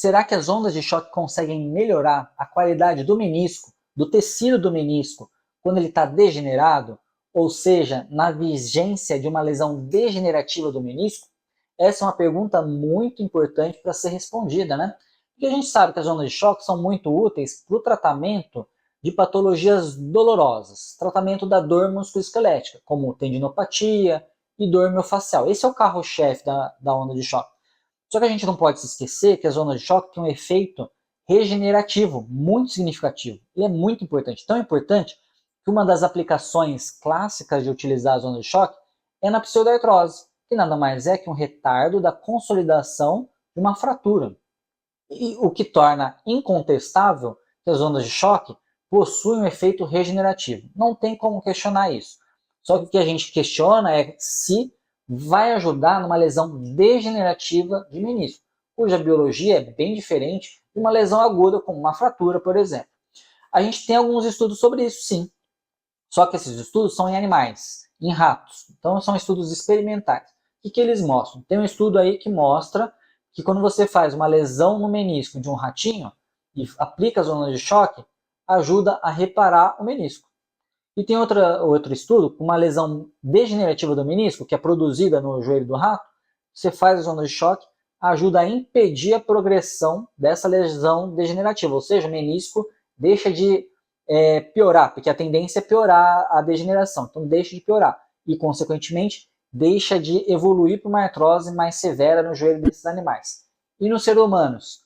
Será que as ondas de choque conseguem melhorar a qualidade do menisco, do tecido do menisco, quando ele está degenerado? Ou seja, na vigência de uma lesão degenerativa do menisco? Essa é uma pergunta muito importante para ser respondida, né? Porque a gente sabe que as ondas de choque são muito úteis para o tratamento de patologias dolorosas, tratamento da dor musculoesquelética, como tendinopatia e dor miofascial. Esse é o carro-chefe da onda de choque. Só que a gente não pode se esquecer que as ondas de choque têm um efeito regenerativo muito significativo. Ele é muito importante. Tão importante que uma das aplicações clássicas de utilizar as ondas de choque é na pseudoartrose, que nada mais é que um retardo da consolidação de uma fratura. E o que torna incontestável que as ondas de choque possuem um efeito regenerativo. Não tem como questionar isso. Só que o que a gente questiona é se vai ajudar numa lesão degenerativa de menisco, cuja biologia é bem diferente de uma lesão aguda, como uma fratura, por exemplo. A gente tem alguns estudos sobre isso, sim. Só que esses estudos são em animais, em ratos. Então são estudos experimentais. O que eles mostram? Tem um estudo aí que mostra que quando você faz uma lesão no menisco de um ratinho e aplica as ondas de choque, ajuda a reparar o menisco. E tem outro estudo, com uma lesão degenerativa do menisco, que é produzida no joelho do rato, você faz as ondas de choque, ajuda a impedir a progressão dessa lesão degenerativa, ou seja, o menisco deixa de piorar, porque a tendência é piorar a degeneração, então deixa de piorar e, consequentemente, deixa de evoluir para uma artrose mais severa no joelho desses animais. E nos seres humanos,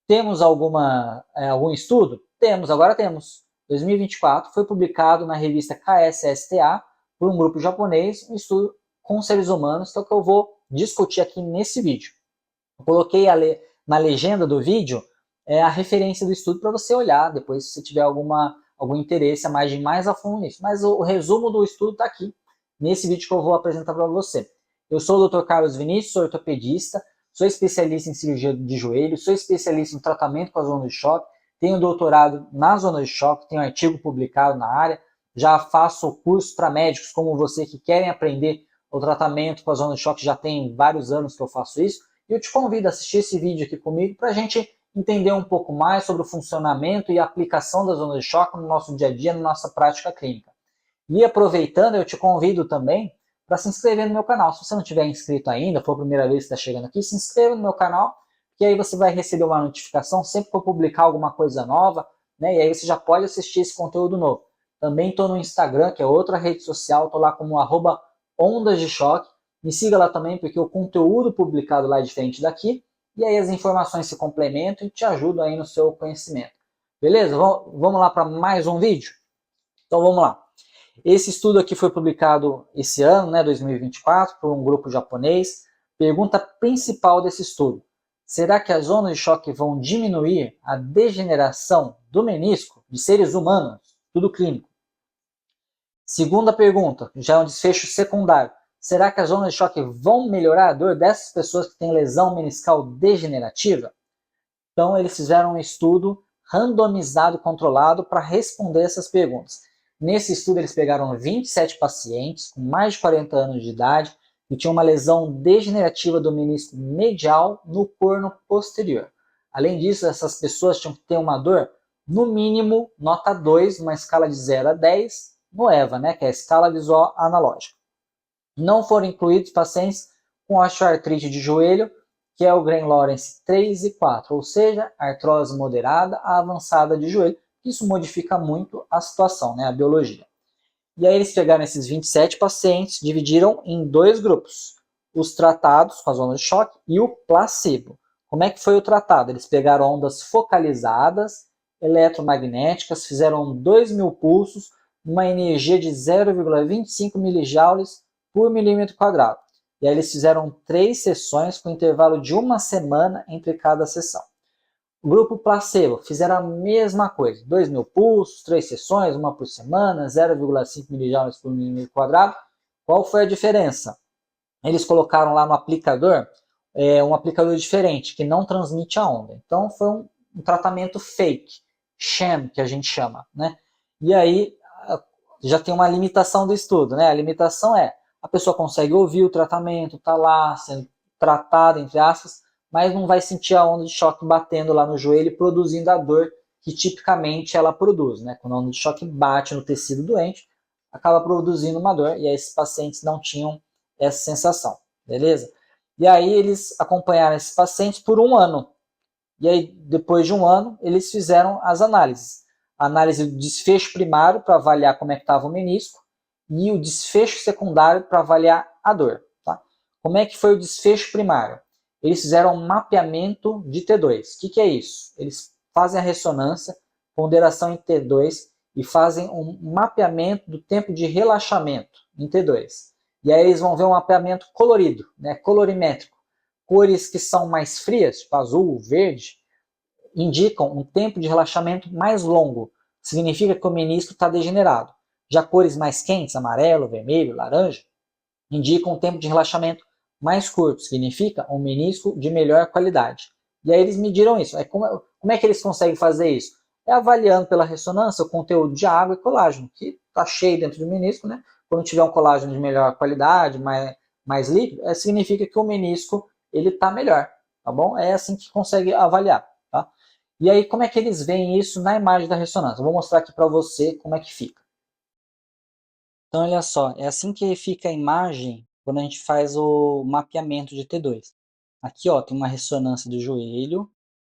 temos algum estudo? Temos, agora temos. 2024 foi publicado na revista KSSTA por um grupo japonês, um estudo com seres humanos, que é o que eu vou discutir aqui nesse vídeo. Eu coloquei na legenda do vídeo a referência do estudo para você olhar depois, se você tiver algum interesse a mais de ir mais a fundo nisso. Mas o resumo do estudo está aqui, nesse vídeo que eu vou apresentar para você. Eu sou o Dr. Carlos Vinícius, sou ortopedista, sou especialista em cirurgia de joelho, sou especialista em tratamento com as ondas de choque, tenho doutorado nas ondas de choque, tenho artigo publicado na área, já faço curso para médicos como você que querem aprender o tratamento com as ondas de choque, já tem vários anos que eu faço isso, e eu te convido a assistir esse vídeo aqui comigo para a gente entender um pouco mais sobre o funcionamento e a aplicação das ondas de choque no nosso dia a dia, na nossa prática clínica. E aproveitando, eu te convido também para se inscrever no meu canal. Se você não tiver inscrito ainda, for a primeira vez que está chegando aqui, se inscreva no meu canal, que aí você vai receber uma notificação sempre que eu publicar alguma coisa nova, né? E aí você já pode assistir esse conteúdo novo. Também estou no Instagram, que é outra rede social, estou lá como @ondas de choque. Me siga lá também, porque o conteúdo publicado lá é diferente daqui, e aí as informações se complementam e te ajudam aí no seu conhecimento. Beleza? Vamos lá para mais um vídeo? Então vamos lá. Esse estudo aqui foi publicado esse ano, né, 2024, por um grupo japonês. Pergunta principal desse estudo: será que as ondas de choque vão diminuir a degeneração do menisco de seres humanos? Tudo clínico. Segunda pergunta, já é um desfecho secundário: será que as ondas de choque vão melhorar a dor dessas pessoas que têm lesão meniscal degenerativa? Então, eles fizeram um estudo randomizado, controlado, para responder essas perguntas. Nesse estudo, eles pegaram 27 pacientes com mais de 40 anos de idade e tinham uma lesão degenerativa do menisco medial no corno posterior. Além disso, essas pessoas tinham que ter uma dor, no mínimo, nota 2, numa escala de 0 a 10, no EVA, né, que é a escala visual analógica. Não foram incluídos pacientes com osteoartrite de joelho, que é o Grain-Lawrence 3 e 4, ou seja, artrose moderada a avançada de joelho. Isso modifica muito a situação, né, a biologia. E aí eles pegaram esses 27 pacientes, dividiram em dois grupos, os tratados com as ondas de choque e o placebo. Como é que foi o tratado? Eles pegaram ondas focalizadas, eletromagnéticas, fizeram 2.000 pulsos, uma energia de 0,25 milijoules por milímetro quadrado. E aí eles fizeram 3 sessões com intervalo de 1 semana entre cada sessão. O grupo placebo fizeram a mesma coisa, 2.000 pulsos, 3 sessões, uma por semana, 0,5 milijoules por milímetro quadrado. Qual foi a diferença? Eles colocaram lá no aplicador um aplicador diferente, que não transmite a onda. Então foi um tratamento fake, sham, que a gente chama, né? E aí já tem uma limitação do estudo, né? A limitação é: a pessoa consegue ouvir o tratamento, está lá sendo tratada, entre aspas, mas não vai sentir a onda de choque batendo lá no joelho e produzindo a dor que tipicamente ela produz, né? Quando a onda de choque bate no tecido doente, acaba produzindo uma dor, e aí esses pacientes não tinham essa sensação, beleza? E aí eles acompanharam esses pacientes por um ano, e aí depois de um ano eles fizeram as análises. A análise do desfecho primário para avaliar como é que estava o menisco, e o desfecho secundário para avaliar a dor. Tá? Como é que foi o desfecho primário? Eles fizeram um mapeamento de T2. O que é isso? Eles fazem a ressonância, ponderação em T2 e fazem um mapeamento do tempo de relaxamento em T2. E aí eles vão ver um mapeamento colorido, né, colorimétrico. Cores que são mais frias, tipo azul, verde, indicam um tempo de relaxamento mais longo. Significa que o menisco está degenerado. Já cores mais quentes, amarelo, vermelho, laranja, indicam um tempo de relaxamento mais curto. Significa um menisco de melhor qualidade. E aí eles mediram isso. Como é que eles conseguem fazer isso? É avaliando pela ressonância o conteúdo de água e colágeno, que está cheio dentro do menisco, né? Quando tiver um colágeno de melhor qualidade, mais líquido, significa que o menisco ele está melhor, tá bom? É assim que consegue avaliar, tá? E aí, como é que eles veem isso na imagem da ressonância? Eu vou mostrar aqui para você como é que fica. Então, olha só, é assim que fica a imagem quando a gente faz o mapeamento de T2. Aqui, ó, tem uma ressonância do joelho,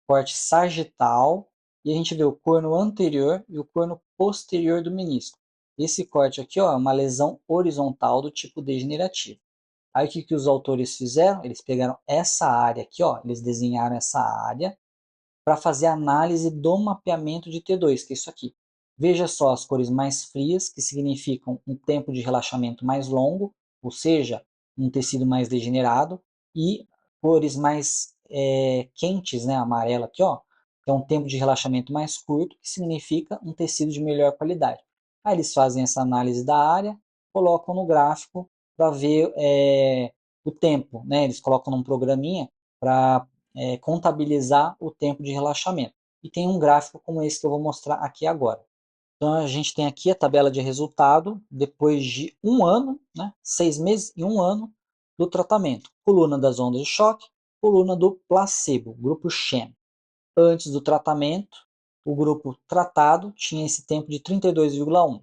corte sagital, e a gente vê o corno anterior e o corno posterior do menisco. Esse corte aqui, ó, é uma lesão horizontal do tipo degenerativo. Aí, o que os autores fizeram? Eles pegaram essa área aqui, ó, eles desenharam essa área, para fazer a análise do mapeamento de T2, que é isso aqui. Veja só as cores mais frias, que significam um tempo de relaxamento mais longo, ou seja, um tecido mais degenerado, e cores mais quentes, né, amarela aqui, ó, que é um tempo de relaxamento mais curto, que significa um tecido de melhor qualidade. Aí eles fazem essa análise da área, colocam no gráfico para ver o tempo, né? Eles colocam num programinha para contabilizar o tempo de relaxamento. E tem um gráfico como esse que eu vou mostrar aqui agora. Então a gente tem aqui a tabela de resultado depois de um ano, né, 6 meses e um ano do tratamento. Coluna das ondas de choque, coluna do placebo, grupo sham. Antes do tratamento, o grupo tratado tinha esse tempo de 32,1.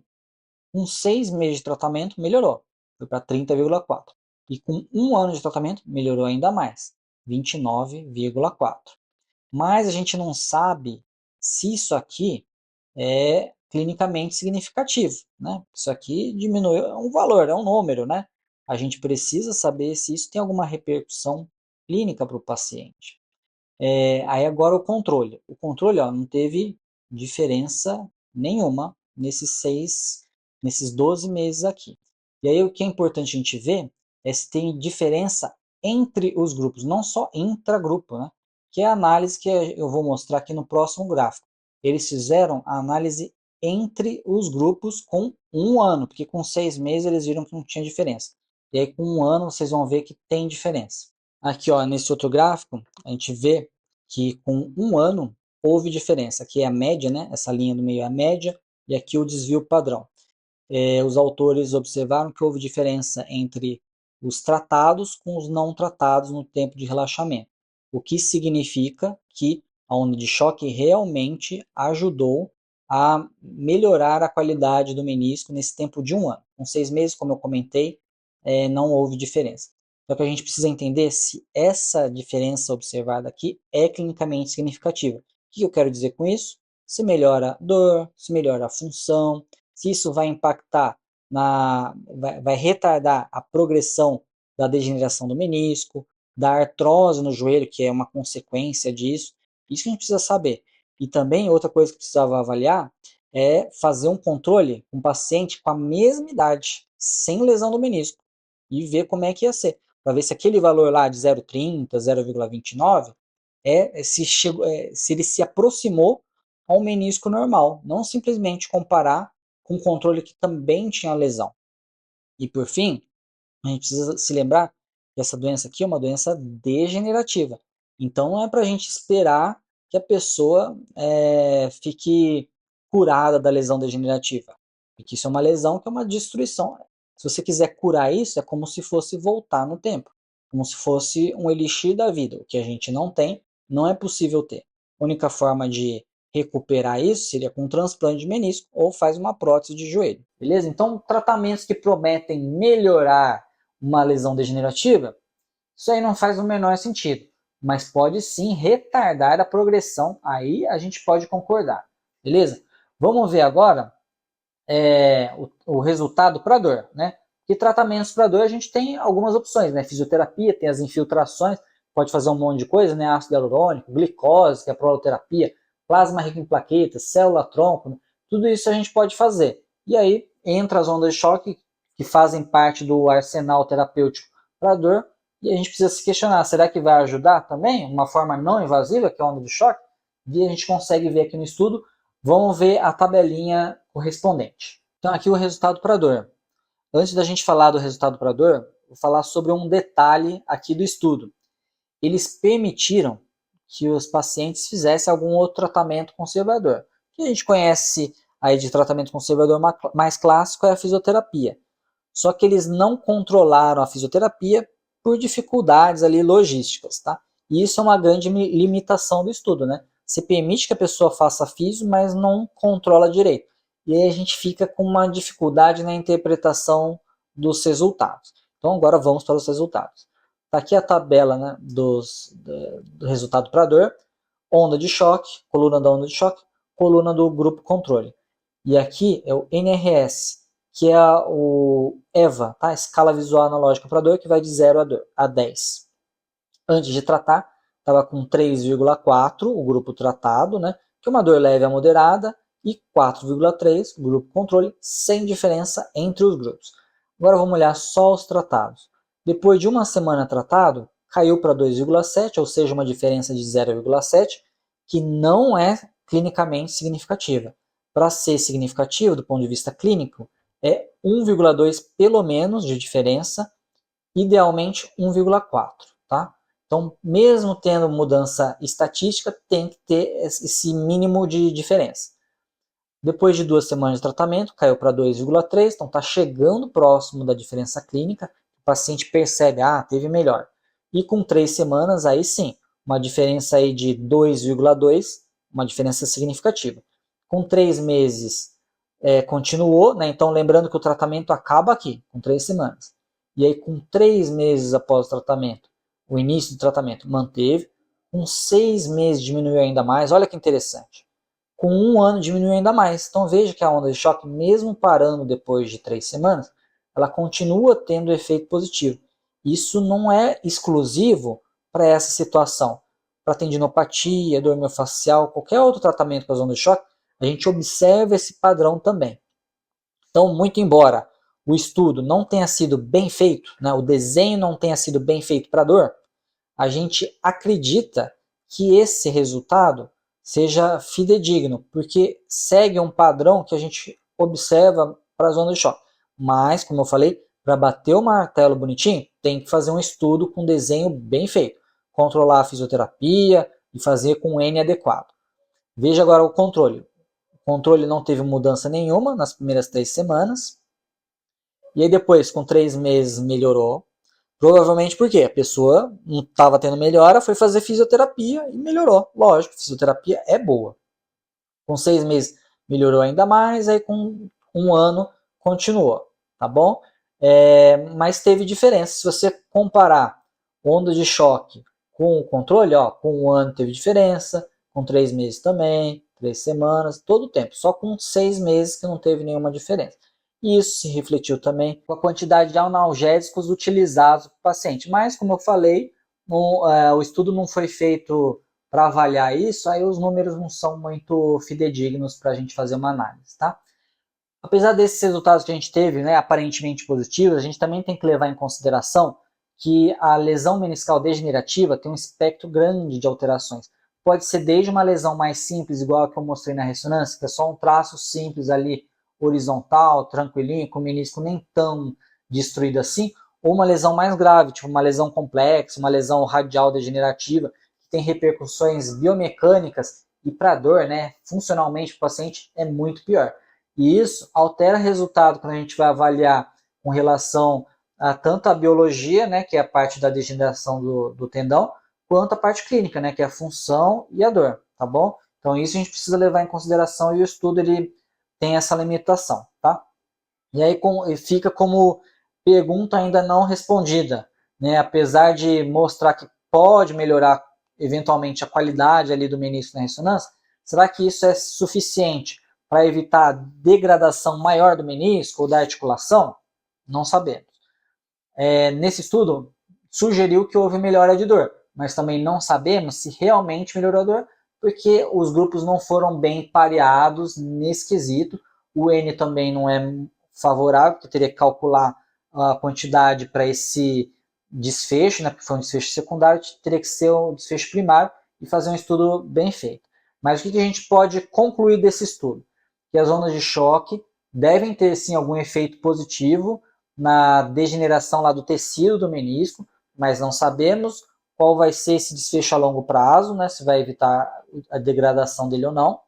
Com 6 meses de tratamento, melhorou, foi para 30,4. E com um ano de tratamento, melhorou ainda mais, 29,4. Mas a gente não sabe se isso aqui é clinicamente significativo, né? Isso aqui diminuiu, é um valor, é um número, né? A gente precisa saber se isso tem alguma repercussão clínica para o paciente. Aí agora o controle. O controle, ó, não teve diferença nenhuma nesses 12 meses aqui. E aí o que é importante a gente ver é se tem diferença entre os grupos, não só intragrupo, né? Que é a análise que eu vou mostrar aqui no próximo gráfico. Eles fizeram a análise entre os grupos com um ano, porque com 6 meses eles viram que não tinha diferença. E aí com um ano vocês vão ver que tem diferença. Aqui, ó, nesse outro gráfico, a gente vê que com um ano houve diferença. Aqui é a média, né? Essa linha do meio é a média, e aqui o desvio padrão. Os autores observaram que houve diferença entre os tratados com os não tratados no tempo de relaxamento, o que significa que a onda de choque realmente ajudou a melhorar a qualidade do menisco nesse tempo de um ano. Com 6 meses, como eu comentei, não houve diferença. Só que a gente precisa entender se essa diferença observada aqui é clinicamente significativa. O que eu quero dizer com isso? Se melhora a dor, se melhora a função, se isso vai impactar, vai retardar a progressão da degeneração do menisco, da artrose no joelho, que é uma consequência disso. Isso que a gente precisa saber. E também outra coisa que precisava avaliar é fazer um controle com um paciente com a mesma idade, sem lesão do menisco, e ver como é que ia ser, para ver se aquele valor lá de 0,30, 0,29 se ele se aproximou ao menisco normal, não simplesmente comparar com um controle que também tinha lesão. E por fim, a gente precisa se lembrar que essa doença aqui é uma doença degenerativa. Então não é para a gente esperar que a pessoa fique curada da lesão degenerativa. Porque isso é uma lesão que é uma destruição. Se você quiser curar isso, é como se fosse voltar no tempo. como se fosse um elixir da vida, o que a gente não tem, não é possível ter. A única forma de recuperar isso seria com um transplante de menisco ou faz uma prótese de joelho, beleza? Então, tratamentos que prometem melhorar uma lesão degenerativa, isso aí não faz o menor sentido, mas pode sim retardar a progressão, aí a gente pode concordar, beleza? Vamos ver agora o resultado para dor, né? E tratamentos para dor a gente tem algumas opções, né? Fisioterapia, tem as infiltrações, pode fazer um monte de coisa, né? Ácido hialurônico, glicose, que é a proloterapia, plasma rico em plaquetas, célula-tronco, né? Tudo isso a gente pode fazer. E aí entra as ondas de choque, que fazem parte do arsenal terapêutico para dor, e a gente precisa se questionar, será que vai ajudar também? Uma forma não invasiva, que é a onda de choque? E a gente consegue ver aqui no estudo. Vamos ver a tabelinha correspondente. Então aqui o resultado para dor. Antes da gente falar do resultado para dor, vou falar sobre um detalhe aqui do estudo. Eles permitiram que os pacientes fizessem algum outro tratamento conservador. O que a gente conhece aí de tratamento conservador mais clássico é a fisioterapia. Só que eles não controlaram a fisioterapia por dificuldades ali logísticas, tá? E isso é uma grande limitação do estudo, né? Você permite que a pessoa faça fisio, mas não controla direito. E aí a gente fica com uma dificuldade na interpretação dos resultados. Então agora vamos para os resultados. Está aqui a tabela, né, do resultado para dor, onda de choque, coluna da onda de choque, coluna do grupo controle. E aqui é o NRS, que é o EVA, tá? Escala Visual Analógica para dor, que vai de 0 a 10. Antes de tratar, estava com 3,4 o grupo tratado, né? Que é uma dor leve a moderada, e 4,3 o grupo controle, sem diferença entre os grupos. Agora vamos olhar só os tratados. Depois de uma semana tratado, caiu para 2,7, ou seja, uma diferença de 0,7, que não é clinicamente significativa. Para ser significativo do ponto de vista clínico, é 1,2 pelo menos de diferença, idealmente 1,4, tá? Então, mesmo tendo mudança estatística, tem que ter esse mínimo de diferença. Depois de 2 semanas de tratamento, caiu para 2,3, então está chegando próximo da diferença clínica, o paciente percebe, teve melhor. E com 3 semanas, aí sim, uma diferença aí de 2,2, uma diferença significativa. Com 3 meses, continuou, né? Então lembrando que o tratamento acaba aqui, com 3 semanas. E aí com 3 meses após o tratamento, o início do tratamento manteve, com 6 meses diminuiu ainda mais, olha que interessante. Com 1 ano diminuiu ainda mais. Então veja que a onda de choque, mesmo parando depois de 3 semanas, ela continua tendo efeito positivo. Isso não é exclusivo para essa situação. Para tendinopatia, dor miofascial, qualquer outro tratamento com as ondas de choque, a gente observa esse padrão também. Então, muito embora o estudo não tenha sido bem feito, né, o desenho não tenha sido bem feito para dor, a gente acredita que esse resultado seja fidedigno, porque segue um padrão que a gente observa para as ondas de choque. Mas, como eu falei, para bater o martelo bonitinho, tem que fazer um estudo com desenho bem feito, controlar a fisioterapia e fazer com o N adequado. Veja agora o controle. O controle não teve mudança nenhuma nas primeiras 3 semanas. E aí depois, com 3 meses, melhorou. Provavelmente porque a pessoa não estava tendo melhora, foi fazer fisioterapia e melhorou. Lógico, fisioterapia é boa. Com 6 meses melhorou ainda mais, aí com 1 ano continuou, tá bom? Mas teve diferença. Se você comparar onda de choque com o controle, com 1 ano teve diferença, com 3 meses também, 3 semanas, todo o tempo. Só com 6 meses que não teve nenhuma diferença. E isso se refletiu também com a quantidade de analgésicos utilizados para o paciente. Mas, como eu falei, o estudo não foi feito para avaliar isso, aí os números não são muito fidedignos para a gente fazer uma análise, tá? Apesar desses resultados que a gente teve, né, aparentemente positivos, a gente também tem que levar em consideração que a lesão meniscal degenerativa tem um espectro grande de alterações. Pode ser desde uma lesão mais simples, igual a que eu mostrei na ressonância, que é só um traço simples ali, horizontal, tranquilinho, com o menisco nem tão destruído assim, ou uma lesão mais grave, tipo uma lesão complexa, uma lesão radial degenerativa, que tem repercussões biomecânicas e para a dor, né, funcionalmente para o paciente é muito pior. E isso altera o resultado quando a gente vai avaliar com relação tanto a biologia, né, que é a parte da degeneração do tendão, quanto a parte clínica, né, que é a função e a dor, tá bom? Então isso a gente precisa levar em consideração e o estudo ele tem essa limitação, tá? E aí fica como pergunta ainda não respondida, né? Apesar de mostrar que pode melhorar eventualmente a qualidade ali do menisco na ressonância, será que isso é suficiente para evitar a degradação maior do menisco ou da articulação? Não sabemos. Nesse estudo, sugeriu que houve melhora de dor, mas também não sabemos se realmente melhorou a dor, porque os grupos não foram bem pareados nesse quesito. O N também não é favorável, porque teria que calcular a quantidade para esse desfecho, né, porque foi um desfecho secundário, teria que ser um desfecho primário e fazer um estudo bem feito. Mas o que a gente pode concluir desse estudo? Que as ondas de choque devem ter sim algum efeito positivo na degeneração lá do tecido do menisco, mas não sabemos qual vai ser esse desfecho a longo prazo, né, se vai evitar a degradação dele ou não.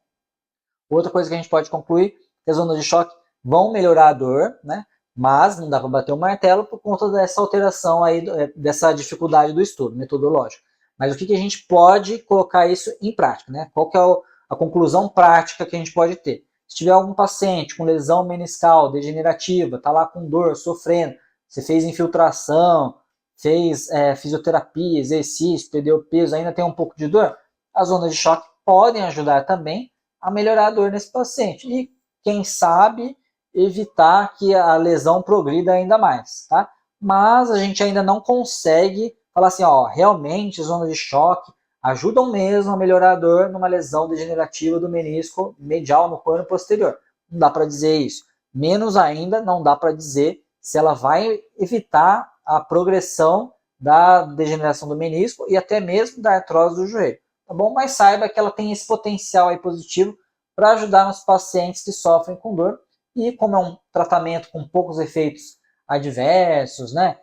Outra coisa que a gente pode concluir, que as ondas de choque vão melhorar a dor, né, mas não dá para bater o martelo por conta dessa alteração aí, dessa dificuldade do estudo metodológico. Mas o que a gente pode colocar isso em prática, né? Qual que é a conclusão prática que a gente pode ter? Se tiver algum paciente com lesão meniscal degenerativa, está lá com dor, sofrendo, você fez infiltração, fez fisioterapia, exercício, perdeu peso, ainda tem um pouco de dor, as ondas de choque podem ajudar também a melhorar a dor nesse paciente. E, quem sabe, evitar que a lesão progrida ainda mais, tá? Mas a gente ainda não consegue falar assim, ó, realmente as ondas de choque ajudam mesmo a melhorar a dor numa lesão degenerativa do menisco medial no corno posterior. Não dá para dizer isso. Menos ainda, não dá para dizer se ela vai evitar a progressão da degeneração do menisco e até mesmo da artrose do joelho, tá bom? Mas saiba que ela tem esse potencial aí positivo para ajudar nos pacientes que sofrem com dor e como é um tratamento com poucos efeitos adversos, né?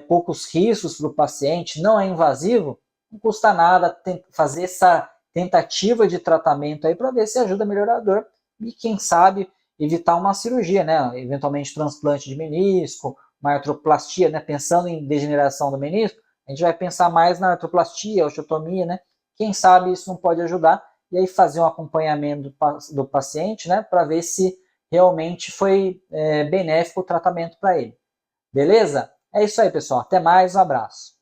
Poucos riscos para o paciente, não é invasivo, não custa nada fazer essa tentativa de tratamento aí para ver se ajuda a melhorar a dor e, quem sabe, evitar uma cirurgia, né? Eventualmente transplante de menisco, uma artroplastia, né? Pensando em degeneração do menisco, a gente vai pensar mais na artroplastia, osteotomia, né? Quem sabe isso não pode ajudar e aí fazer um acompanhamento do paciente, né? Para ver se realmente foi benéfico o tratamento para ele. Beleza? É isso aí, pessoal. Até mais, um abraço.